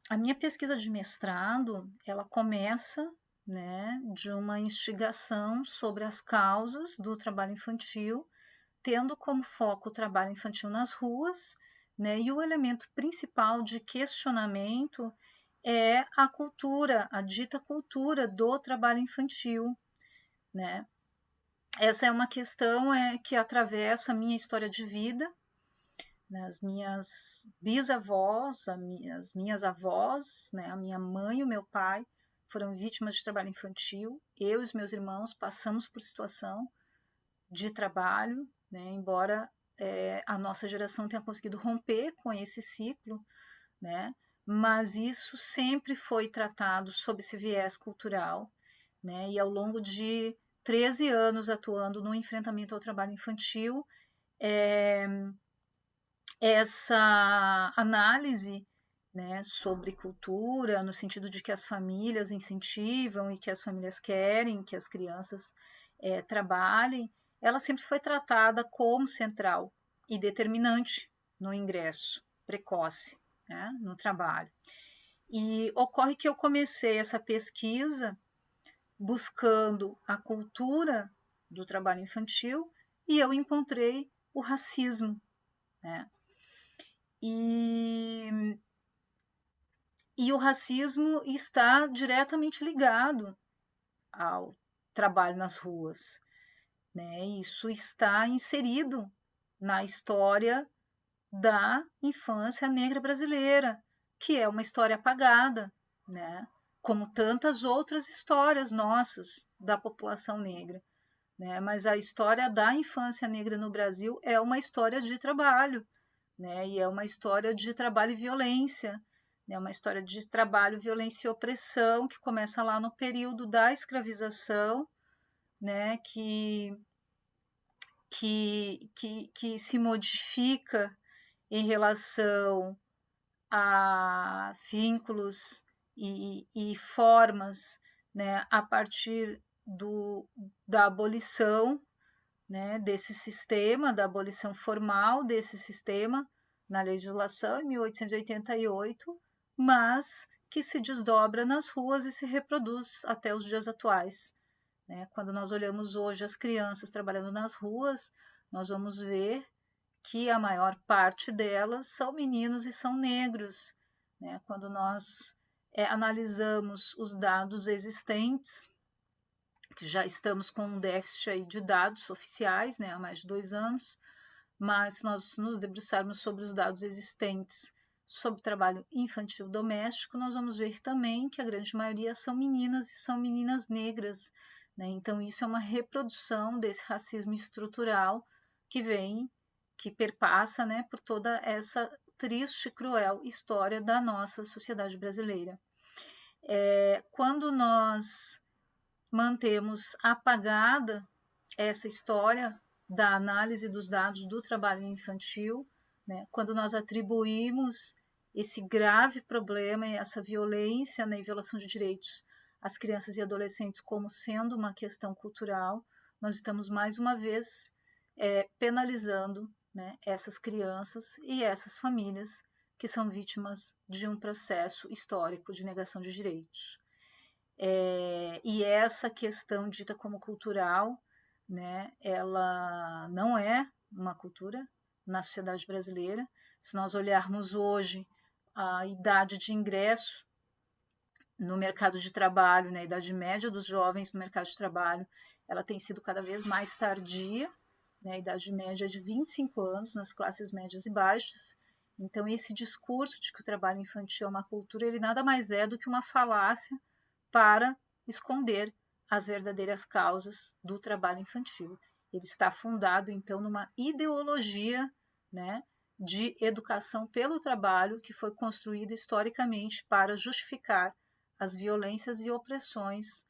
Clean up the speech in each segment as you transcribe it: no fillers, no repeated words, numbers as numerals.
A minha pesquisa de mestrado, ela começa, né, de uma instigação sobre as causas do trabalho infantil, tendo como foco o trabalho infantil nas ruas, né, e o elemento principal de questionamento é a cultura, a dita cultura do trabalho infantil, né. Essa é uma questão que atravessa a minha história de vida, né, as minhas bisavós, as minhas avós, né, a minha mãe e o meu pai foram vítimas de trabalho infantil. Eu e os meus irmãos passamos por situação de trabalho, né, embora a nossa geração tenha conseguido romper com esse ciclo, né, mas isso sempre foi tratado sob esse viés cultural, né, e ao longo de 13 anos atuando no enfrentamento ao trabalho infantil, essa análise, né, sobre cultura, no sentido de que as famílias incentivam e que as famílias querem que as crianças trabalhem, ela sempre foi tratada como central e determinante no ingresso precoce, né, no trabalho. E ocorre que eu comecei essa pesquisa buscando a cultura do trabalho infantil e eu encontrei o racismo, né? E, e o racismo está diretamente ligado ao trabalho nas ruas, né? Isso está inserido na história da infância negra brasileira, que é uma história apagada, né? Como tantas outras histórias nossas da população negra, né? Mas a história da infância negra no Brasil é uma história de trabalho, né? E é uma história de trabalho e violência, né? Uma história de trabalho, violência e opressão que começa lá no período da escravização, né? Que se modifica em relação a vínculos e formas, né? A partir da abolição, né, desse sistema, da abolição formal desse sistema na legislação em 1888, mas que se desdobra nas ruas e se reproduz até os dias atuais, né? Quando nós olhamos hoje as crianças trabalhando nas ruas, nós vamos ver que a maior parte delas são meninos e são negros, né? Quando nós analisamos os dados existentes, que já estamos com um déficit aí de dados oficiais, né, há mais de 2 anos, mas se nós nos debruçarmos sobre os dados existentes sobre trabalho infantil doméstico, nós vamos ver também que a grande maioria são meninas e são meninas negras, né? Então isso é uma reprodução desse racismo estrutural que vem, que perpassa, né, por toda essa triste e cruel história da nossa sociedade brasileira. Quando nós mantemos apagada essa história da análise dos dados do trabalho infantil, né, quando nós atribuímos esse grave problema e essa violência na violação de direitos às crianças e adolescentes como sendo uma questão cultural, nós estamos mais uma vez penalizando, né, essas crianças e essas famílias que são vítimas de um processo histórico de negação de direitos. E essa questão dita como cultural, né, ela não é uma cultura na sociedade brasileira. Se nós olharmos hoje a idade de ingresso no mercado de trabalho, né, a idade média dos jovens no mercado de trabalho, ela tem sido cada vez mais tardia, né, a idade média é de 25 anos nas classes médias e baixas. Então, esse discurso de que o trabalho infantil é uma cultura, ele nada mais é do que uma falácia para esconder as verdadeiras causas do trabalho infantil. Ele está fundado, então, numa ideologia, né, de educação pelo trabalho que foi construída historicamente para justificar as violências e opressões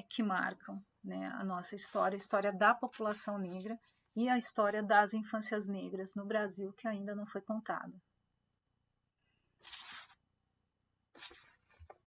que marcam, né, a nossa história, a história da população negra e a história das infâncias negras no Brasil que ainda não foi contada.